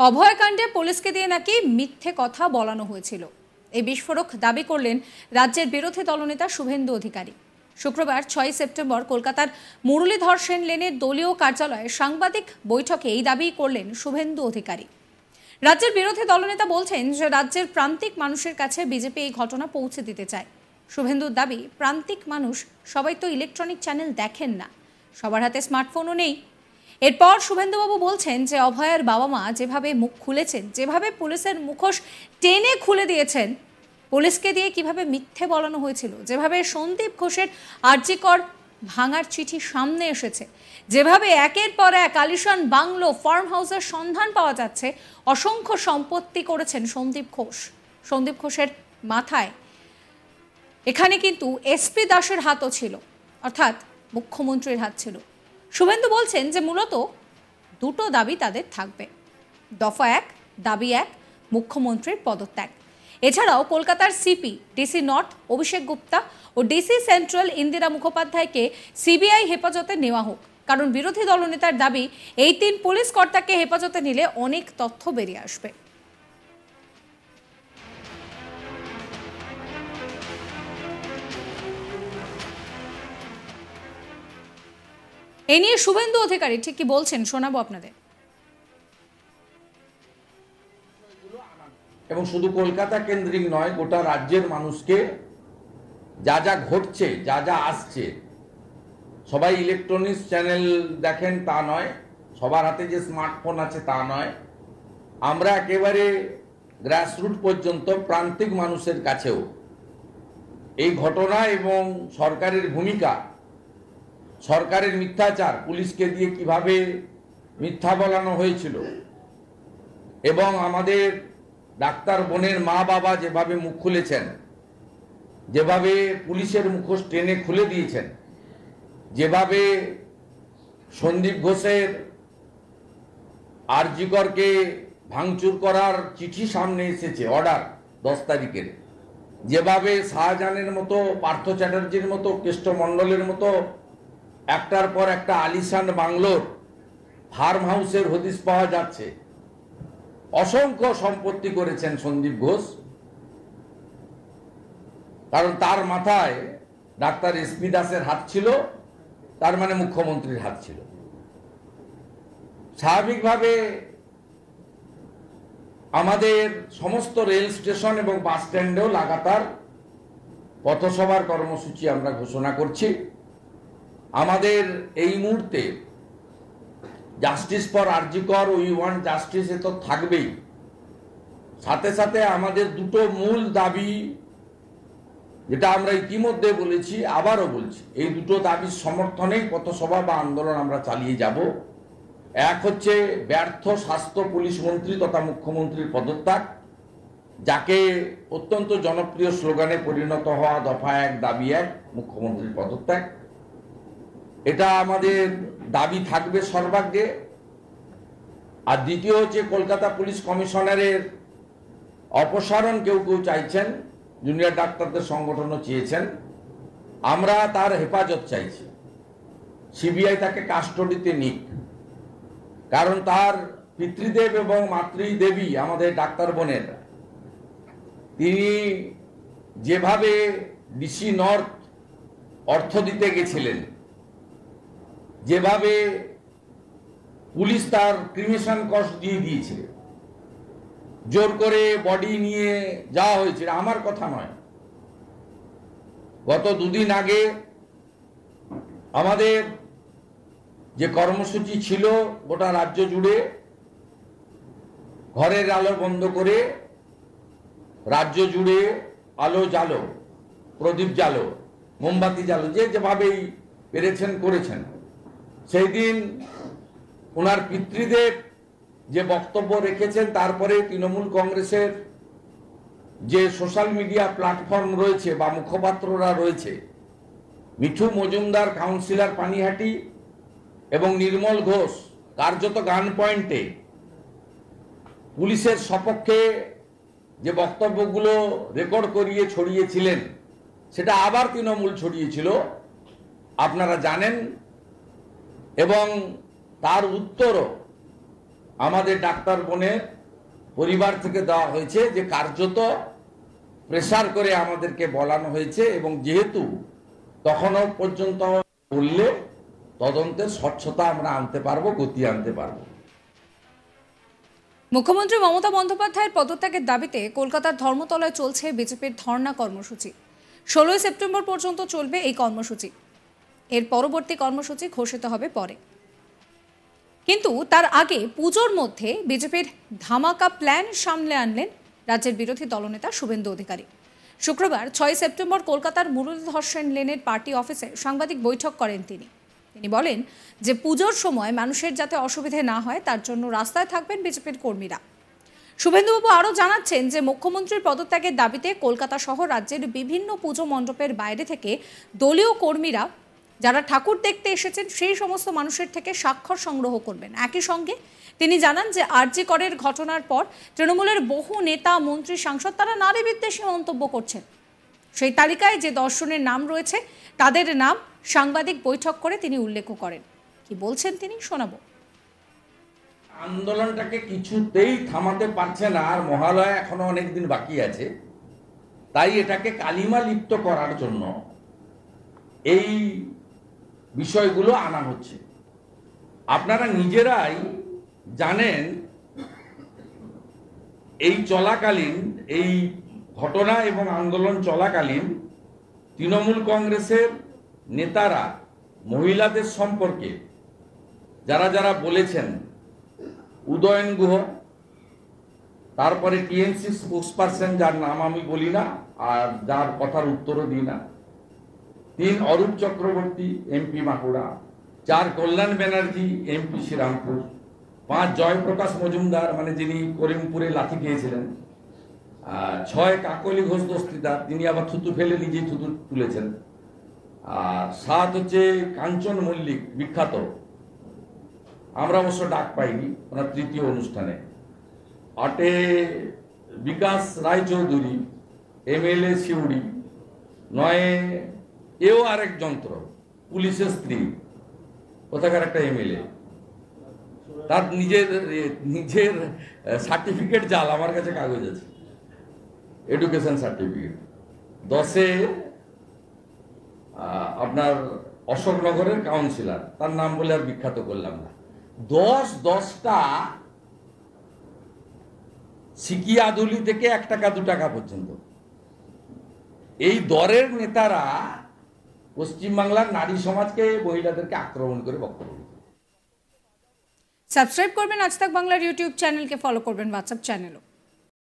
অভয়কাণ্ডে পুলিশকে দিয়ে নাকি মিথ্যে কথা বলানো হয়েছিল, এই বিস্ফোরক দাবি করলেন রাজ্যের বিরোধী দলনেতা শুভেন্দু অধিকারী। শুক্রবার 6 সেপ্টেম্বর কলকাতার মুরলীধর সেন লেনের দলীয় কার্যালয়ে সাংবাদিক বৈঠকে এই দাবি করলেন শুভেন্দু অধিকারী। রাজ্যের বিরোধী দলনেতা বলছেন যে রাজ্যের প্রান্তিক মানুষের কাছে বিজেপি এই ঘটনা পৌঁছে দিতে চায়। শুভেন্দুর দাবি, প্রান্তিক মানুষ সবাই তো ইলেকট্রনিক চ্যানেল দেখেন না, সবার হাতে স্মার্টফোনও নেই। এরপর শুভেন্দুবাবু বলছেন যে অভয়ের বাবা মা যেভাবে মুখ খুলেছেন, যেভাবে পুলিশের মুখোশ টেনে খুলে দিয়েছেন, পুলিশকে দিয়ে কিভাবে মিথ্যে বলানো হয়েছিল, যেভাবে সন্দীপ ঘোষের আরজিকর ভাঙার চিঠি সামনে এসেছে, যেভাবে একের পর এক আলিশান বাংলো ফার্ম হাউসের সন্ধান পাওয়া যাচ্ছে, অসংখ্য সম্পত্তি করেছেন সন্দীপ ঘোষ। সন্দীপ ঘোষের মাথায় এখানে কিন্তু এসপি দাসের হাতও ছিল, অর্থাৎ মুখ্যমন্ত্রীর হাত ছিল। শুভেন্দু বলছেন যে মূলত দুটো দাবি তাদের থাকবে। দফা 1, দাবি 1, মুখ্যমন্ত্রীর পদত্যাগ। এছাড়াও কলকাতার সিপি ডিসি নর্থ অভিষেক গুপ্তা ও ডিসি সেন্ট্রাল ইন্দিরা মুখোপাধ্যায়কে সিবিআই হেফাজতে নেওয়া হোক, কারণ বিরোধী দলনেতার দাবি এই 3 পুলিশ কর্তাকে হেফাজতে নিলে অনেক তথ্য বেরিয়ে আসবে। এ নিয়ে শুভেন্দু অধিকারী ঠিক কি বলছেন শোনাবো আপনাদের। এবং শুধু কলকাতা কেন্দ্রিক নয়, গোটা রাজ্যের মানুষকে যা যা ঘটছে, যা যা আসছে, সবাই ইলেকট্রনিক্স চ্যানেল দেখেন তা নয়, সবার হাতে যে স্মার্টফোন আছে তা নয়, আমরা একেবারে গ্রাসরুট পর্যন্ত প্রান্তিক মানুষের কাছেও এই ঘটনা এবং সরকারের ভূমিকা, সরকারের মিথ্যাচার, পুলিশকে দিয়ে কিভাবে মিথ্যা বলানো হয়েছিল, এবং আমাদের ডাক্তার বোনের মা বাবা যেভাবে মুখ খুলেছেন, যেভাবে পুলিশের মুখোশ টেনে খুলে দিয়েছেন, যেভাবে সন্দীপ ঘোষের আরজিকরকে ভাঙচুর করার চিঠি সামনে এসেছে, অর্ডার 10 তারিখের, যেভাবে শাহজাহানের মতো, পার্থ চ্যাটার্জির মতো, কেষ্টমণ্ডলের মতো একটার পর একটা আলিশান বাংলোর ফার্ম হাউসের হদিশ পাওয়া যাচ্ছে। অসংখ্য সম্পত্তি করেছেন সন্দীপ ঘোষ, কারণ তার মাথায় ডাক্তার এসপি দাসের হাত ছিল, তার মানে মুখ্যমন্ত্রীর হাত ছিল। স্বাভাবিকভাবে আমাদের সমস্ত রেল স্টেশন এবং বাস স্ট্যান্ডেও লাগাতার পথসভার কর্মসূচি আমরা ঘোষণা করছি। আমাদের এই মুহূর্তে justice for R G Kar, we want justice, এ তো থাকবেই। সাথে সাথে আমাদের দুটো মূল দাবি, যেটা আমরা ইতিমধ্যে বলেছি, আবারও বলছি, এই দুটো দাবির সমর্থনেই পথসভা বা আন্দোলন আমরা চালিয়ে যাব। এক হচ্ছে ব্যর্থ স্বাস্থ্য পুলিশ মন্ত্রী তথা মুখ্যমন্ত্রীর পদত্যাগ, যাকে অত্যন্ত জনপ্রিয় স্লোগানে পরিণত হওয়া দফা 1, দাবি 1, মুখ্যমন্ত্রীর পদত্যাগ। এটা আমাদের দাবি থাকবে সর্বাগ্রে। আর দ্বিতীয় হচ্ছে কলকাতা পুলিশ কমিশনারের অপসারণ কেউ কেউ চাইছেন, জুনিয়র ডাক্তারদের সংগঠনও চেয়েছেন, আমরা তার হেফাজত চাইছি। সিবিআই তাকে কাস্টডিতে নিক, কারণ তার পিতৃদেব এবং মাতৃদেবী আমাদের ডাক্তার বোনের, তিনি যেভাবে ডিসি নর্থ অর্থ দিতে গেছিলেন, যেভাবে পুলিশ তার ক্রিমিশন কস্ট দিয়ে দিয়েছিল, জোর করে বডি নিয়ে যাওয়া হয়েছিল, আমার কথা নয়। গত 2 দিন আগে আমাদের যে কর্মসূচি ছিল গোটা রাজ্য জুড়ে, ঘরের আলো বন্ধ করে রাজ্য জুড়ে আলো জ্বালো, প্রদীপ জ্বালো, মোমবাতি জ্বালো, যে যেভাবেই পেরেছেন করেছেন। সেই দিন ওনার পিতৃদেব যে বক্তব্য রেখেছেন, তারপরে তৃণমূল কংগ্রেসের যে সোশ্যাল মিডিয়া প্ল্যাটফর্ম রয়েছে বা মুখপাত্ররা রয়েছে, মিঠু মজুমদার, কাউন্সিলর পানিহাটি এবং নির্মল ঘোষ, কার্যত গান পয়েন্টে পুলিশের সপক্ষে যে বক্তব্যগুলো রেকর্ড করিয়ে ছড়িয়েছিলেন, সেটা আবার তৃণমূল ছড়িয়েছিল, আপনারা জানেন। এবং তার উত্তরও আমাদের ডাক্তার বোনের পরিবার থেকে দেওয়া হয়েছে, যে কার্যত প্রেসার করে আমাদেরকে বলানো হয়েছে, এবং যেহেতু তখনও পর্যন্ত বললে তদন্তের স্বচ্ছতা আমরা আনতে পারবো, গতি আনতে পারবো। মুখ্যমন্ত্রী মমতা বন্দ্যোপাধ্যায়ের পদত্যাগের দাবিতে কলকাতার ধর্মতলায় চলছে বিজেপির ধর্ণা কর্মসূচি। 16 সেপ্টেম্বর পর্যন্ত চলবে এই কর্মসূচি। এর পরবর্তী কর্মসূচি ঘোষিত হবে পরে। কিন্তু তার আগে পুজোর মধ্যে বিজেপির ধামাকা প্ল্যান সামনে আনলেন রাজ্যের বিরোধী দলনেতা শুভেন্দু অধিকারী। শুক্রবার 6 সেপ্টেম্বর কলকাতার মুরলীধর সেন লেনের পার্টি অফিসে সাংবাদিক বৈঠক করেন তিনি বলেন যে পুজোর সময় মানুষের যাতে অসুবিধে না হয় তার জন্য রাস্তায় থাকবেন বিজেপির কর্মীরা। শুভেন্দুবাবু আরও জানাচ্ছেন যে মুখ্যমন্ত্রীর পদত্যাগের দাবিতে কলকাতা সহ রাজ্যের বিভিন্ন পুজো মণ্ডপের বাইরে থেকে দলীয় কর্মীরা যারা ঠাকুর দেখতে এসেছেন সেই সমস্ত মানুষের থেকে স্বাক্ষর সংগ্রহ করবেন। একই সঙ্গে তিনি জানান যে আরজি করের ঘটনার পর তৃণমূলের বহু নেতা, মন্ত্রী, সাংসদ তারা নারী বিদ্বেষী মন্তব্য করছেন। সেই তালিকায় যে 10 জনের নাম রয়েছে তাদের নাম সাংবাদিক বৈঠক করে তিনি উল্লেখ করেন। কি বলছেন তিনি শোনাবো। আন্দোলনটাকে কিছুতেই থামাতে পারছে না, আর মহালয়া এখনো অনেক দিন বাকি আছে, তাই এটাকে কালিমা লিপ্ত করার জন্য এই বিষয়গুলো আনা হচ্ছে। আপনারা নিজেরাই জানেন, এই চলাকালীন, এই ঘটনা এবং আন্দোলন চলাকালীন তৃণমূল কংগ্রেসের নেতারা মহিলাদের সম্পর্কে যারা যারা বলেছেন, উদয়ন গুহ, তারপরে টিএমসি স্পোক্সপারসন যার নাম আমি বলি না আর যার কথার উত্তরও দিই না, 3 অরূপ চক্রবর্তী এমপি বাঁকুড়া, 4 কল্যাণ ব্যানার্জি এমপি শ্রীরামপুর, 5 জয়প্রকাশ মজুমদার মানে যিনি করিমপুরে লাথি খেয়েছিলেন, 6 কাকলি ঘোষ দস্তিদার, তিনি আবার থুতু ফেলে নিজেই থুতু তুলেছেন, আর 7 হচ্ছে কাঞ্চন মল্লিক বিখ্যাত, আমরা অবশ্য ডাক পাইনি ওনার তৃতীয় অনুষ্ঠানে, 8 বিকাশ রায়চৌধুরী এমএলএ শিউড়ি, 9 এও আরেক যন্ত্র পুলিশের স্ত্রী, কোথাকার একটা এমএলএ, তার নিজের সার্টিফিকেট জাল, আমার কাছে কাগজ আছে, এডুকেশন সার্টিফিকেট। 10 আপনার অশোকনগরের কাউন্সিলর, তার নাম বলে আর বিখ্যাত করলাম না। 10টা সিকিয়াদুলি থেকে 1 টাকা 2 টাকা পর্যন্ত এই দরের নেতারা পশ্চিমবাংলার নারী সমাজকে, মহিলাদেরকে আক্রমণ করে বক্তব্য দিচ্ছে। সাবস্ক্রাইব করবেন আজ তাক বাংলার ইউটিউব চ্যানেলকে, ফলো করবেন হোয়াটসঅ্যাপ চ্যানেলও।